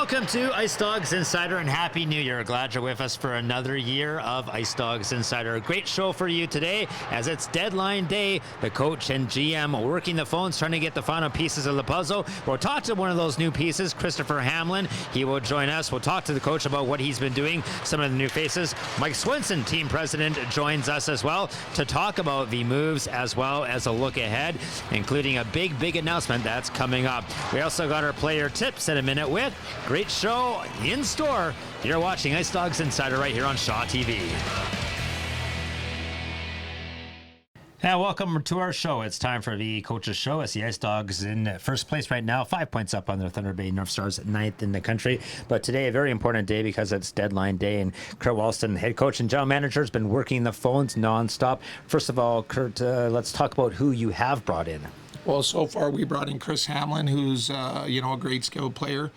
Welcome to Ice Dogs Insider and Happy New Year. Glad you're with us for another year of Ice Dogs Insider. A great show for you today as it's deadline day. The coach and GM working the phones, trying to get the final pieces of the puzzle. We'll talk to one of those new pieces, Christopher Hamlin. He will join us. We'll talk to the coach about what he's been doing, some of the new faces. Mike Swinson, team president, joins us as well to talk about the moves as well as a look ahead, including a big announcement that's coming up. We also got our player tips in a minute with great show in store. You're watching Ice Dogs Insider right here on Shaw TV. Now, welcome to our show. It's time for the Coach's Show. It's the Ice Dogs in first place right now, 5 points up on the Thunder Bay North Stars, 9th in the country. But today, a very important day because it's deadline day, and Kurt Walston, head coach and general manager, has been working the phones nonstop. First of all, Kurt, let's talk about who you have brought in. Well, so far we brought in Chris Hamlin, who's a great skilled player.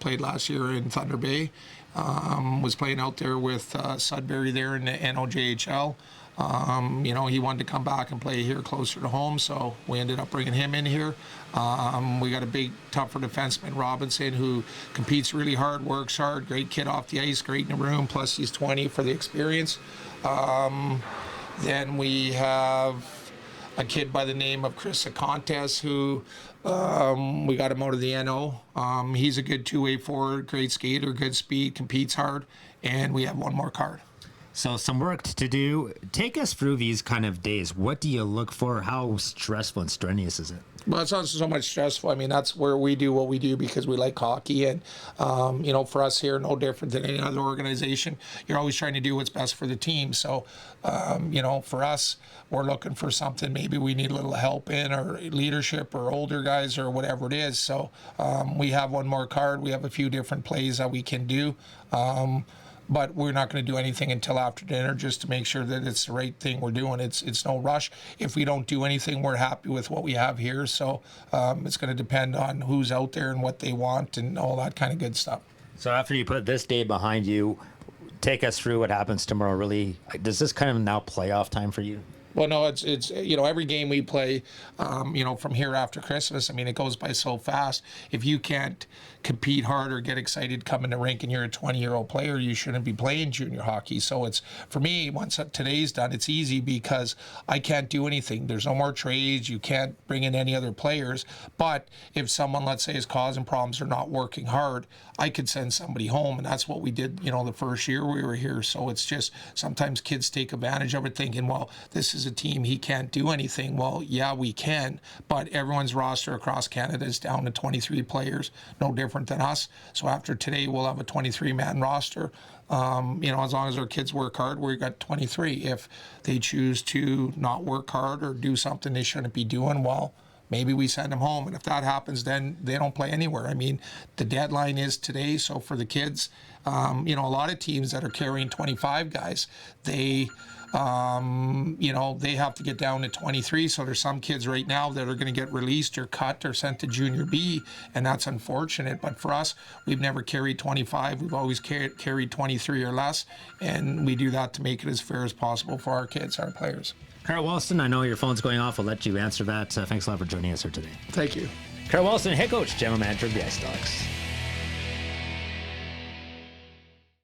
Played last year in Thunder Bay. Was playing out there with Sudbury there in the NOJHL. He wanted to come back and play here closer to home, so we ended up bringing him in here. We got a big, tougher defenseman, Robinson, who competes really hard, works hard, great kid off the ice, great in the room, plus he's 20 for the experience. Then we have a kid by the name of Chris Acontes, who we got him out of the NO. He's a good two-way forward, great skater, good speed, competes hard, and we have one more card. So some work to do. Take us through these kind of days. What do you look for? How stressful and strenuous is it? Well, it's not so much stressful. I mean, that's where we do what we do because we like hockey. And, for us here, no different than any other organization. You're always trying to do what's best for the team. So, for us, we're looking for something maybe we need a little help in, or leadership, or older guys, or whatever it is. So we have one more card. We have a few different plays that we can do. but we're not going to do anything until after dinner just to make sure that it's the right thing we're doing. It's no rush. If we don't do anything, we're happy with what we have here. So it's going to depend on who's out there and what they want and all that kind of good stuff. So after you put this day behind you, take us through what happens tomorrow. Really, does this kind of now playoff time for you? Well, no, it's every game we play, from here after Christmas, I mean, it goes by so fast. If you can't compete hard or get excited coming to rink and you're a 20-year-old player, you shouldn't be playing junior hockey. So it's, for me, once today's done, it's easy because I can't do anything. There's no more trades. You can't bring in any other players. But if someone, let's say, is causing problems or not working hard, I could send somebody home. And that's what we did, the first year we were here. So it's just sometimes kids take advantage of it thinking, well, this is a team, he can't do anything. Well, yeah, we can. But everyone's roster across Canada is down to 23 players, no different than us. So after today, we'll have a 23-man roster. As long as our kids work hard, we've got 23. If they choose to not work hard or do something they shouldn't be doing, well, maybe we send them home. And if that happens, then they don't play anywhere. I mean, the deadline is today. So for the kids, a lot of teams that are carrying 25 guys, they have to get down to 23. So there's some kids right now that are going to get released or cut or sent to junior B, and that's unfortunate. But for us, we've never carried 25. We've always carried 23 or less, and we do that to make it as fair as possible for our kids, our players. Carl Walston, I know your phone's going off. I'll let you answer that. Thanks a lot for joining us here today. Thank you. Carl Walston, head coach, general manager of the Ice Dogs.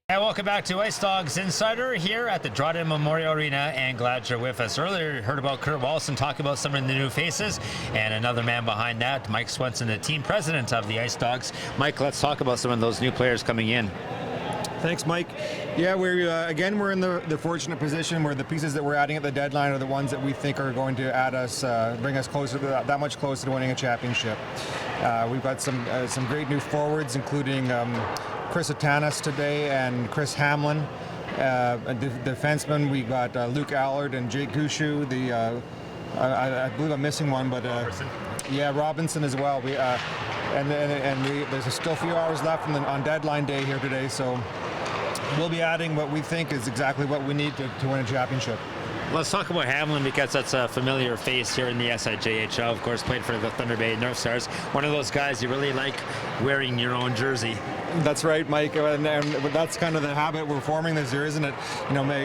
And welcome back to Ice Dogs Insider here at the Dryden Memorial Arena, and glad you're with us. Earlier, you heard about Kurt Walston talk about some of the new faces, and another man behind that, Mike Swenson, the team president of the Ice Dogs. Mike, let's talk about some of those new players coming in. Thanks, Mike. Yeah, we're in the fortunate position where the pieces that we're adding at the deadline are the ones that we think are going to add us, bring us closer to that much closer to winning a championship. We've got some great new forwards, including Chris Atanas today and Chris Hamlin. Defensemen, we got Luke Allard and Jake Gushu. I believe I'm missing one, but yeah, Robinson as well. There's still a few hours left on deadline day here today, so we'll be adding what we think is exactly what we need to win a championship. Let's talk about Hamlin, because that's a familiar face here in the SIJHL. Of course, played for the Thunder Bay North Stars. One of those guys you really like wearing your own jersey. That's right, Mike, and that's kind of the habit we're forming this year, isn't it?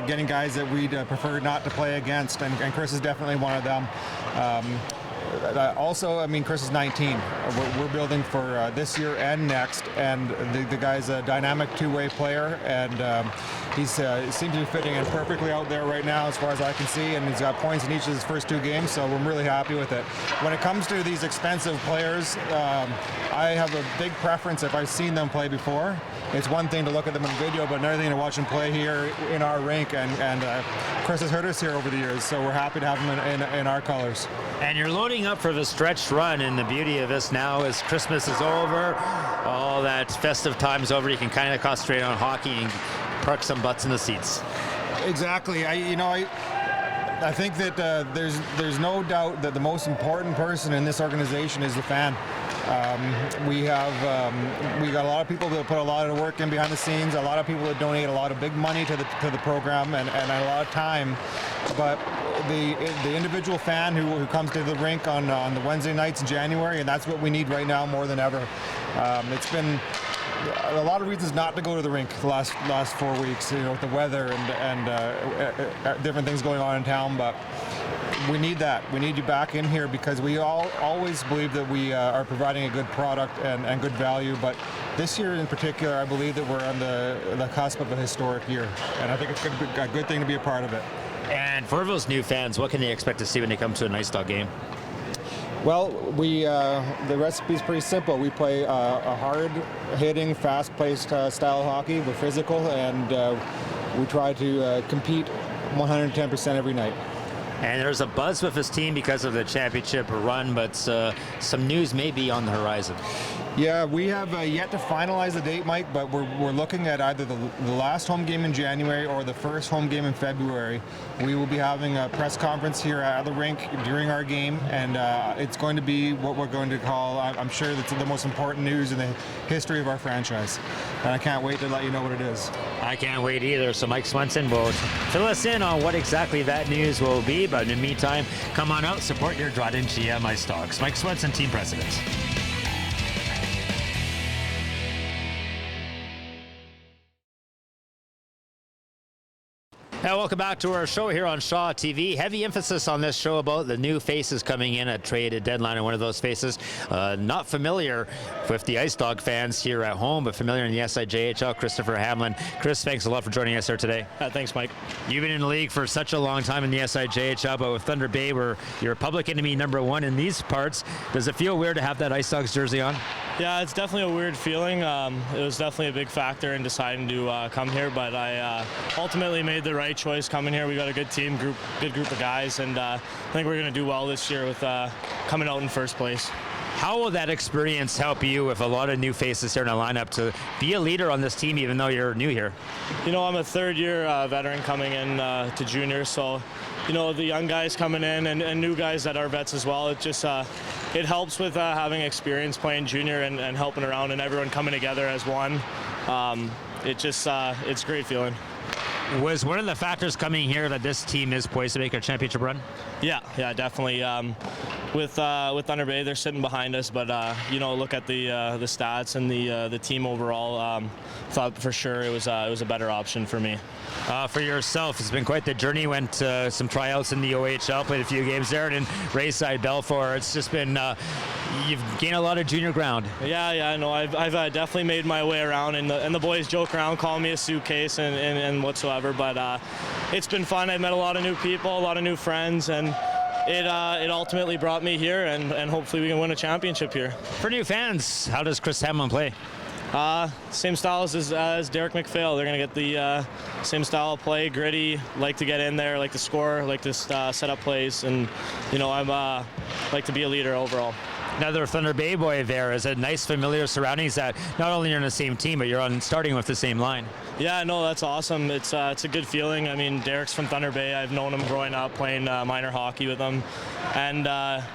Getting guys that we'd prefer not to play against, and Chris is definitely one of them. Also, Chris is 19. We're building for this year and next, and the guy's a dynamic two-way player, and he seems to be fitting in perfectly out there right now as far as I can see, and he's got points in each of his first two games, so we're really happy with it. When it comes to these expensive players, I have a big preference if I've seen them play before. It's one thing to look at them in video, but another thing to watch them play here in our rink, and Chris has hurt us here over the years, so we're happy to have him in our colors. And you're loading up for the stretched run, and the beauty of this now is Christmas is over, all that festive time's over, you can kind of concentrate on hockey and park some butts in the seats. Exactly. I think that there's no doubt that the most important person in this organization is the fan. We got a lot of people that put a lot of work in behind the scenes, a lot of people that donate a lot of big money to the program and a lot of time, but the individual fan who comes to the rink on the Wednesday nights in January, and that's what we need right now more than ever. It's been a lot of reasons not to go to the rink the last 4 weeks, with the weather and different things going on in town, but we need that. We need you back in here because we always believe that we are providing a good product and good value, but this year in particular, I believe that we're on the cusp of a historic year, and I think it's a good thing to be a part of it. And for those new fans, what can they expect to see when they come to an Ice Dog game? Well, the recipe is pretty simple. We play a hard-hitting, fast-paced style of hockey. We're physical, and we try to compete 110% every night. And there's a buzz with this team because of the championship run, but some news may be on the horizon. Yeah, we have yet to finalize the date, Mike, but we're looking at either the last home game in January or the first home game in February. We will be having a press conference here at the rink during our game, and it's going to be what we're going to call, I'm sure that's the most important news in the history of our franchise. And I can't wait to let you know what it is. I can't wait either. So Mike Swenson will fill us in on what exactly that news will be. But in the meantime, come on out, support your Dryden GM Ice Dogs. Mike Swenson, team president. Now, welcome back to our show here on Shaw TV. Heavy emphasis on this show about the new faces coming in at trade deadline, and one of those faces not familiar with the Ice Dog fans here at home, but familiar in the SIJHL, Christopher Hamlin. Chris, thanks a lot for joining us here today. Thanks, Mike. You've been in the league for such a long time in the SIJHL, but with Thunder Bay, where you're public enemy #1 in these parts, does it feel weird to have that Ice Dogs jersey on? Yeah, it's definitely a weird feeling. It was definitely a big factor in deciding to come here, but I ultimately made the right choice coming here. We got a good team, good group of guys, and I think we're going to do well this year with coming out in first place. How will that experience help you with a lot of new faces here in the lineup to be a leader on this team, even though you're new here? You know, I'm a third-year veteran coming in to junior, so you know, the young guys coming in and new guys that are vets as well. It just it helps with having experience playing junior and helping around and everyone coming together as one. It's a great feeling. Was one of the factors coming here that this team is poised to make a championship run? Yeah, definitely. With Thunder Bay, they're sitting behind us, but you know, look at the stats and the team overall. Thought for sure it was a better option for me. For yourself, it's been quite the journey. Went some tryouts in the OHL, played a few games there, and in Rayside, Belfour. It's just been you've gained a lot of junior ground. Yeah, I know. I've definitely made my way around, and the boys joke around, calling me a suitcase and whatsoever. But it's been fun. I've met a lot of new people, a lot of new friends, and it ultimately brought me here, and hopefully we can win a championship here. For new fans, how does Chris Hamlin play? Same style as Derek McPhail. They're going to get the same style of play, gritty, like to get in there, like to score, like to set up plays, and you know, I'm like to be a leader overall. Another Thunder Bay boy there. Is it nice, familiar surroundings that not only you're on the same team, but you're starting with the same line? Yeah, no, that's awesome. It's a good feeling. I mean, Derek's from Thunder Bay. I've known him growing up, playing minor hockey with him. And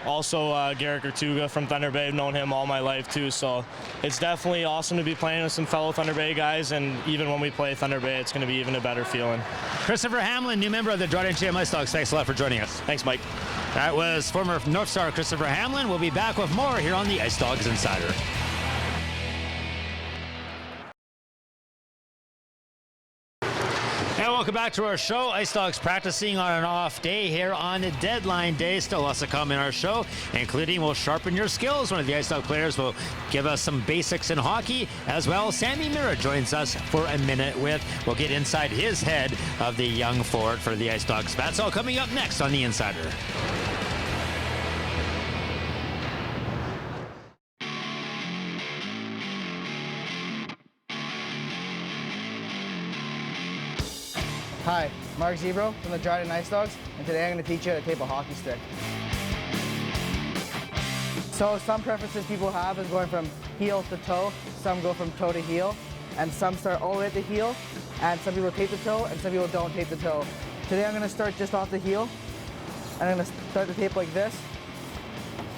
also Garrett Gertuga from Thunder Bay. I've known him all my life, too. So it's definitely awesome to be playing with some fellow Thunder Bay guys. And even when we play Thunder Bay, it's going to be even a better feeling. Christopher Hamlin, new member of the Dryden GM Ice Dogs. Thanks a lot for joining us. Thanks, Mike. That was former North Star Christopher Hamlin. We'll be back with more here on the Ice Dogs Insider. And welcome back to our show. Ice Dogs practicing on an off day here on the deadline day. Still lots to come in our show, including we'll sharpen your skills. One of the Ice Dog players will give us some basics in hockey. As well, Sam Meritt joins us for a minute with. We'll get inside his head of the young forward for the Ice Dogs. That's all coming up next on the Insider. Hi, Mark Zebro from the Dryden Ice Dogs, and today I'm going to teach you how to tape a hockey stick. So some preferences people have is going from heel to toe, some go from toe to heel, and some start all the way at the heel, and some people tape the toe, and some people don't tape the toe. Today I'm going to start just off the heel, and I'm going to start the tape like this,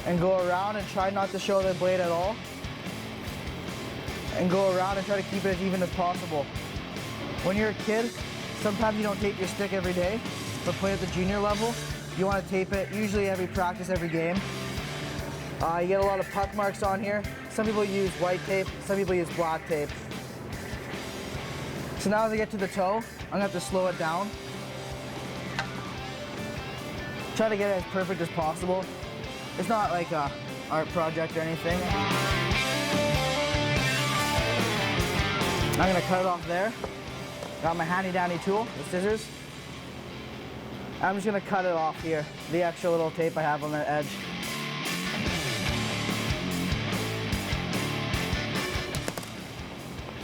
and go around and try not to show the blade at all, and go around and try to keep it as even as possible. When you're a kid, sometimes you don't tape your stick every day, but play at the junior level, you want to tape it usually every practice, every game. You get a lot of puck marks on here. Some people use white tape, some people use black tape. So now as I get to the toe, I'm gonna have to slow it down. Try to get it as perfect as possible. It's not like an art project or anything. I'm gonna cut it off there. Got my handy dandy tool, the scissors. I'm just gonna cut it off here, the extra little tape I have on the edge.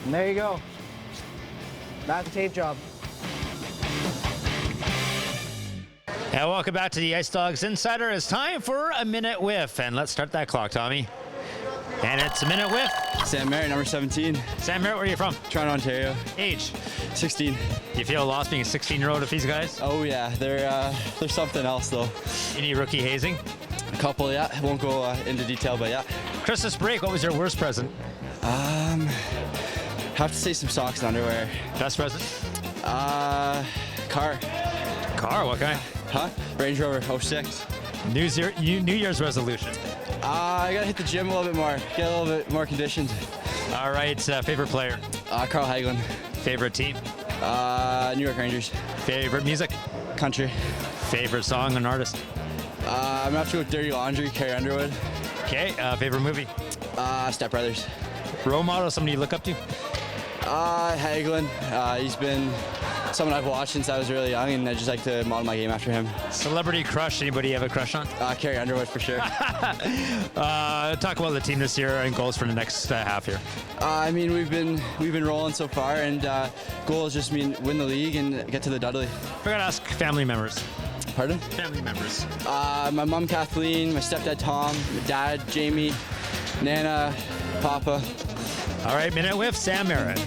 And there you go. That's a tape job. And welcome back to the Ice Dogs Insider. It's time for a minute with, and let's start that clock, Tommy. And it's a minute with Sam Meritt, number 17, Sam Meritt. Where are you from? Toronto, Ontario. Age? 16. You feel lost being a 16-year-old with these guys? Oh yeah, they're something else though. Any rookie hazing? A couple, yeah. I won't go into detail, but yeah. Christmas break, what was your worst present? Have to say some socks and underwear. Best present? Car. Car, what kind? Huh? Range Rover 06. New Year's resolution. I gotta hit the gym a little bit more, get a little bit more conditioned. All right, favorite player? Carl Hagelin. Favorite team? New York Rangers. Favorite music? Country. Favorite song and artist? I'm gonna have to go with Dirty Laundry, Carrie Underwood. Okay, favorite movie? Step Brothers. Role model, somebody you look up to? Hagelin. He's been someone I've watched since I was really young, and I just like to model my game after him. Celebrity crush, anybody you have a crush on? Carrie Underwood for sure. Talk about the team this year and goals for the next half here. I mean, we've been rolling so far, and goals just mean win the league and get to the Dudley. We're gonna ask family members. Pardon? Family members. My mom Kathleen, my stepdad Tom, my dad Jamie, Nana, Papa. All right, minute with Sam Meritt.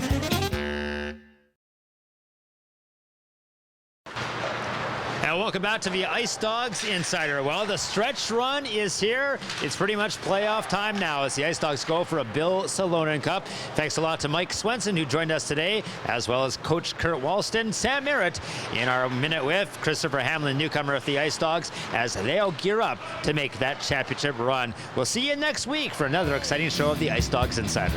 And welcome back to the Ice Dogs Insider. Well, the stretch run is here. It's pretty much playoff time now as the Ice Dogs go for a Bill Salonen Cup. Thanks a lot to Mike Swenson, who joined us today, as well as Coach Kurt Walston, Sam Meritt in our minute with Christopher Hamlin, newcomer of the Ice Dogs, as they'll gear up to make that championship run. We'll see you next week for another exciting show of the Ice Dogs Insider.